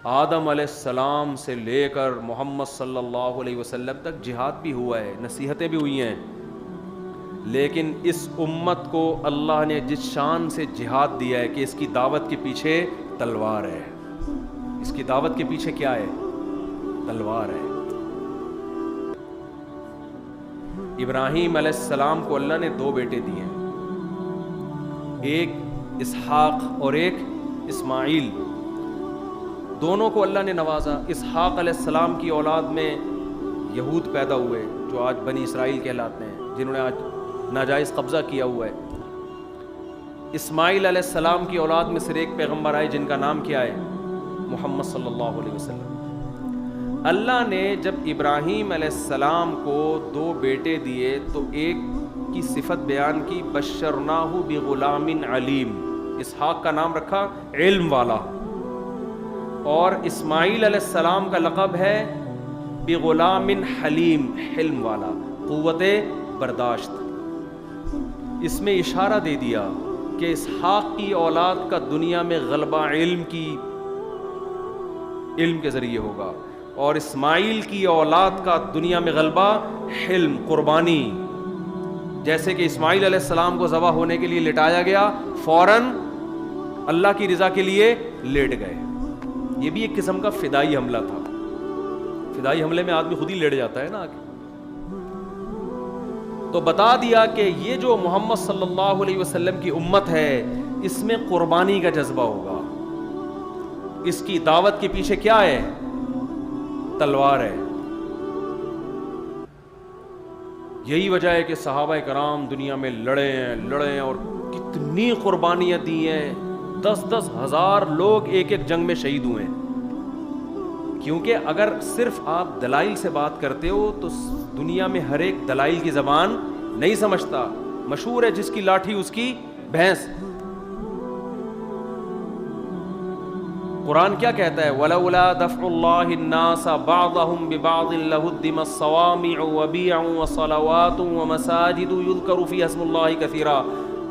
آدم علیہ السلام سے لے کر محمد صلی اللہ علیہ وسلم تک جہاد بھی ہوا ہے, نصیحتیں بھی ہوئی ہیں, لیکن اس امت کو اللہ نے جس شان سے جہاد دیا ہے کہ اس کی دعوت کے پیچھے تلوار ہے. اس کی دعوت کے پیچھے کیا ہے؟ تلوار ہے. ابراہیم علیہ السلام کو اللہ نے 2 بیٹے دیے ہیں, ایک اسحاق اور ایک اسماعیل. دونوں کو اللہ نے نوازا. اسحاق علیہ السلام کی اولاد میں یہود پیدا ہوئے جو آج بنی اسرائیل کہلاتے ہیں, جنہوں نے آج ناجائز قبضہ کیا ہوا ہے. اسماعیل علیہ السلام کی اولاد میں سے ایک پیغمبر آئے جن کا نام کیا ہے؟ محمد صلی اللہ علیہ وسلم. اللہ نے جب ابراہیم علیہ السلام کو 2 بیٹے دیے تو ایک کی صفت بیان کی, بشرناہ بغلام علیم. اسحاق کا نام رکھا علم والا, اور اسماعیل علیہ السلام کا لقب ہے بغلام حلیم, حلم والا, قوت برداشت. اس میں اشارہ دے دیا کہ اسحاق کی اولاد کا دنیا میں غلبہ علم کے ذریعے ہوگا, اور اسماعیل کی اولاد کا دنیا میں غلبہ حلم, قربانی. جیسے کہ اسماعیل علیہ السلام کو ذبح ہونے کے لیے لٹایا گیا, فوراً اللہ کی رضا کے لیے لیٹ گئے. یہ بھی ایک قسم کا فدائی حملہ تھا. فدائی حملے میں آدمی خود ہی لیٹ جاتا ہے نا آگے. تو بتا دیا کہ یہ جو محمد صلی اللہ علیہ وسلم کی امت ہے, اس میں قربانی کا جذبہ ہوگا. اس کی دعوت کے پیچھے کیا ہے؟ تلوار ہے. یہی وجہ ہے کہ صحابہ کرام دنیا میں لڑے ہیں اور کتنی قربانیاں دی ہیں. 10-10 ہزار لوگ ایک ایک جنگ میں شہید ہوئے ہیں. کیونکہ اگر صرف آپ دلائل سے بات کرتے ہو تو دنیا میں ہر ایک دلائل کی زبان نہیں سمجھتا. مشہور ہے جس کی لاٹھی اس کی بھینس. قرآن کیا کہتا ہے؟ وَلَوْلَا دَفْعُ اللَّهِ النَّاسَ بَعْضَهُمْ بِبَعْضٍ لَهُدِّمَتْ الصَّوَامِعُ وَبِيَعٌ وَصَلَوَاتٌ وَمَسَاجِدُ يُذْكَرُ فِيهَا اسْمُ اللَّهِ كَثِيرًا.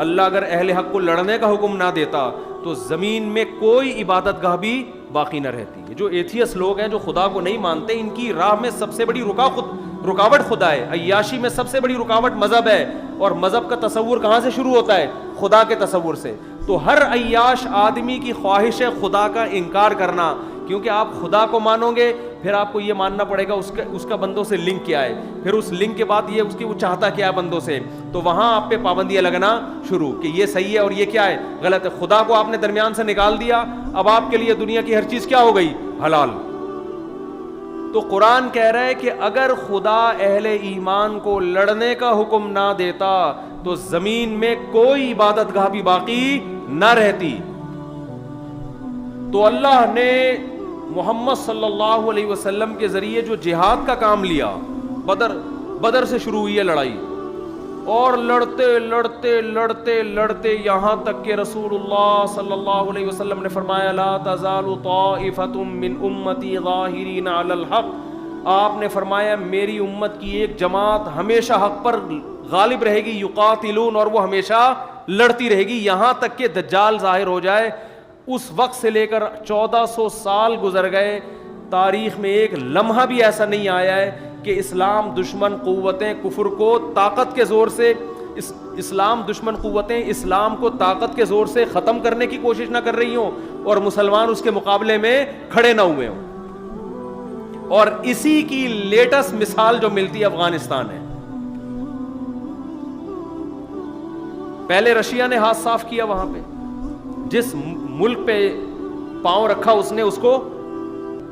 اللہ اگر اہل حق کو لڑنے کا حکم نہ دیتا تو زمین میں کوئی عبادت گاہ بھی باقی نہ رہتی. جو ایتھیس لوگ ہیں, جو خدا کو نہیں مانتے, ان کی راہ میں سب سے بڑی رکاوٹ خدا ہے. عیاشی میں سب سے بڑی رکاوٹ مذہب ہے, اور مذہب کا تصور کہاں سے شروع ہوتا ہے؟ خدا کے تصور سے. تو ہر عیاش آدمی کی خواہش ہے خدا کا انکار کرنا, کیونکہ آپ خدا کو مانو گے پھر آپ کو یہ ماننا پڑے گا اس کا بندوں سے لنک کیا ہے, پھر اس لنک کے بعد یہ وہ چاہتا کیا ہے بندوں سے, تو وہاں آپ پہ پابندیاں لگنا شروع کہ یہ صحیح ہے اور یہ کیا ہے, غلط ہے. خدا کو آپ نے درمیان سے نکال دیا, اب آپ کے لیے دنیا کی ہر چیز کیا ہو گئی؟ حلال. تو قرآن کہہ رہا ہے کہ اگر خدا اہل ایمان کو لڑنے کا حکم نہ دیتا تو زمین میں کوئی عبادت گاہ بھی باقی نہ رہتی. تو اللہ نے محمد صلی اللہ علیہ وسلم کے ذریعے جو جہاد کا کام لیا, بدر سے شروع ہوئی ہے لڑائی, اور لڑتے یہاں تک کہ رسول اللہ صلی اللہ علیہ وسلم نے فرمایا لا تزال طائفۃ من امتی ظاہرین علی الحق. آپ نے فرمایا میری امت کی ایک جماعت ہمیشہ حق پر غالب رہے گی, یقاتلون, اور وہ ہمیشہ لڑتی رہے گی یہاں تک کہ دجال ظاہر ہو جائے. اس وقت سے لے کر 1400 سال گزر گئے, تاریخ میں ایک لمحہ بھی ایسا نہیں آیا ہے کہ اسلام دشمن قوتیں کفر کو طاقت کے زور سے اسلام کو طاقت کے زور سے ختم کرنے کی کوشش نہ کر رہی ہوں اور مسلمان اس کے مقابلے میں کھڑے نہ ہوئے ہوں. اور اسی کی لیٹسٹ مثال جو ملتی ہے افغانستان ہے. پہلے رشیا نے ہاتھ صاف کیا, وہاں پہ جس ملک پہ پاؤں رکھا اس نے اس کو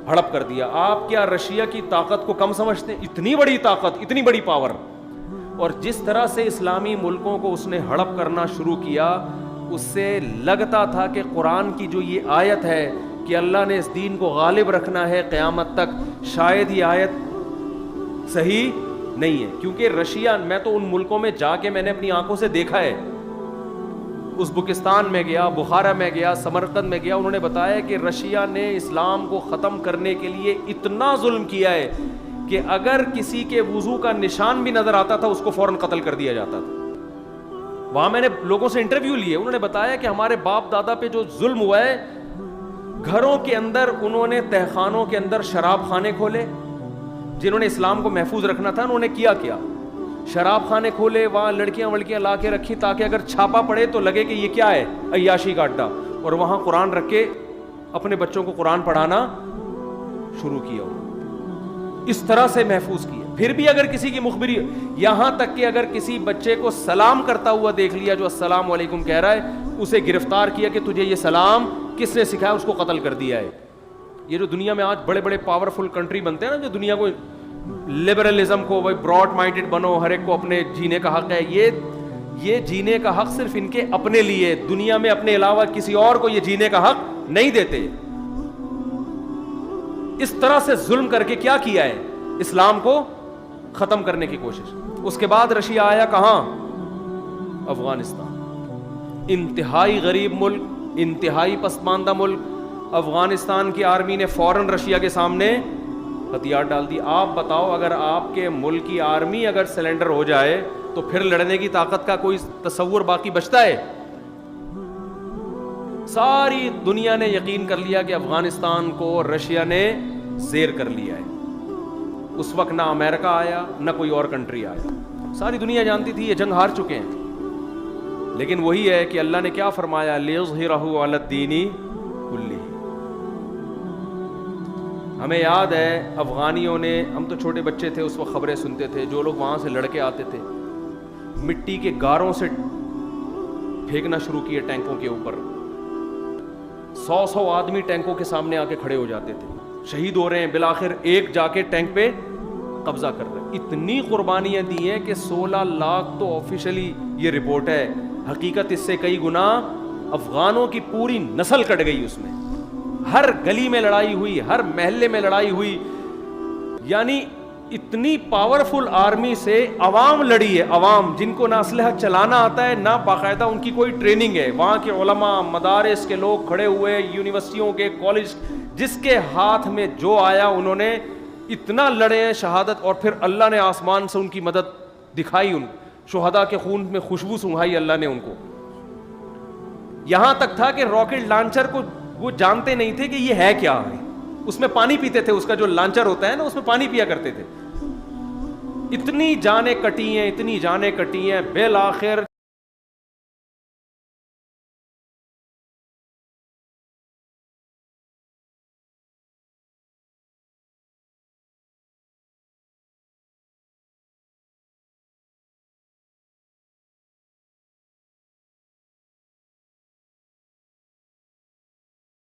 ہڑپ کر دیا. آپ کیا رشیا کی طاقت کو کم سمجھتے ہیں؟ اتنی بڑی طاقت, اتنی بڑی پاور. اور جس طرح سے اسلامی ملکوں کو اس نے ہڑپ کرنا شروع کیا, اس سے لگتا تھا کہ قرآن کی جو یہ آیت ہے کہ اللہ نے اس دین کو غالب رکھنا ہے قیامت تک, شاید یہ آیت صحیح نہیں ہے. کیونکہ رشیا, میں تو ان ملکوں میں جا کے میں نے اپنی آنکھوں سے دیکھا ہے. ازبکستان میں گیا, بخارا میں گیا, سمرقند میں گیا, انہوں نے بتایا کہ رشیا نے اسلام کو ختم کرنے کے لیے اتنا ظلم کیا ہے کہ اگر کسی کے وضو کا نشان بھی نظر آتا تھا اس کو فوراً قتل کر دیا جاتا تھا. وہاں میں نے لوگوں سے انٹرویو لیے, انہوں نے بتایا کہ ہمارے باپ دادا پہ جو ظلم ہوا ہے, گھروں کے اندر انہوں نے تہخانوں کے اندر شراب خانے کھولے. جنہوں نے اسلام کو محفوظ رکھنا تھا انہوں نے کیا شراب خانے کھولے, وہاں لڑکیاں لا کے رکھی تاکہ اگر چھاپا پڑے تو لگے کہ یہ کیا ہے, عیاشی کا اڈا, اور وہاں قرآن رکھ کے اپنے بچوں کو قرآن پڑھانا شروع کیا. اس طرح سے محفوظ کیا. پھر بھی اگر کسی کی مخبری, یہاں تک کہ اگر کسی بچے کو سلام کرتا ہوا دیکھ لیا جو السلام علیکم کہہ رہا ہے, اسے گرفتار کیا کہ تجھے یہ سلام کس نے سکھایا, اس کو قتل کر دیا ہے. یہ جو دنیا میں آج بڑے بڑے پاورفل کنٹری بنتے ہیں نا, جو دنیا کو لبرلزم کو براڈ مائنڈڈ بنو, ہر ایک کو اپنے جینے کا حق ہے, یہ جینے کا حق صرف ان کے اپنے لیے, دنیا میں اپنے علاوہ کسی اور کو یہ جینے کا حق نہیں دیتے. اس طرح سے ظلم کر کے کیا کیا ہے, اسلام کو ختم کرنے کی کوشش. اس کے بعد رشیا آیا کہاں, افغانستان. انتہائی غریب ملک, انتہائی پسماندہ ملک. افغانستان کی آرمی نے فوراً رشیا کے سامنے ہتھیار ڈال دی. آپ بتاؤ, اگر آپ کے ملک کی آرمی اگر سلنڈر ہو جائے تو پھر لڑنے کی طاقت کا کوئی تصور باقی بچتا ہے؟ ساری دنیا نے یقین کر لیا کہ افغانستان کو رشیا نے زیر کر لیا ہے. اس وقت نہ امریکہ آیا نہ کوئی اور کنٹری آیا, ساری دنیا جانتی تھی یہ جنگ ہار چکے ہیں. لیکن وہی ہے کہ اللہ نے کیا فرمایا, لِيُظْهِرَهُ عَلَى الدِّينِ كُلِّهِ. ہمیں یاد ہے افغانیوں نے, ہم تو چھوٹے بچے تھے اس وقت خبریں سنتے تھے, جو لوگ وہاں سے لڑکے آتے تھے مٹی کے گاروں سے پھینکنا شروع کیے ٹینکوں کے اوپر. 100 آدمی ٹینکوں کے سامنے آ کے کھڑے ہو جاتے تھے, شہید ہو رہے ہیں, بالآخر ایک جا کے ٹینک پہ قبضہ کر رہے. اتنی قربانیاں دی ہیں کہ 16 لاکھ تو آفیشلی یہ رپورٹ ہے, حقیقت اس سے کئی گنا افغانوں کی پوری نسل کٹ گئی. اس میں ہر گلی میں لڑائی ہوئی, ہر محلے میں لڑائی ہوئی. یعنی اتنی پاورفل آرمی سے عوام لڑی ہے, عوام جن کو نہ اسلحہ چلانا آتا ہے نہ باقاعدہ ان کی کوئی ٹریننگ ہے. وہاں کے علماء, مدارس کے لوگ کھڑے ہوئے, یونیورسٹیوں کے, کالج, جس کے ہاتھ میں جو آیا انہوں نے اتنا لڑے ہیں شہادت. اور پھر اللہ نے آسمان سے ان کی مدد دکھائی, ان شہداء کے خون میں خوشبو سنگھائی اللہ نے ان کو. یہاں تک تھا کہ راکٹ لانچر کو وہ جانتے نہیں تھے کہ یہ ہے کیا ہے, اس میں پانی پیتے تھے, اس کا جو لانچر ہوتا ہے نا اس میں پانی پیا کرتے تھے. اتنی جانیں کٹی ہیں, اتنی جانیں کٹی ہیں, بالآخر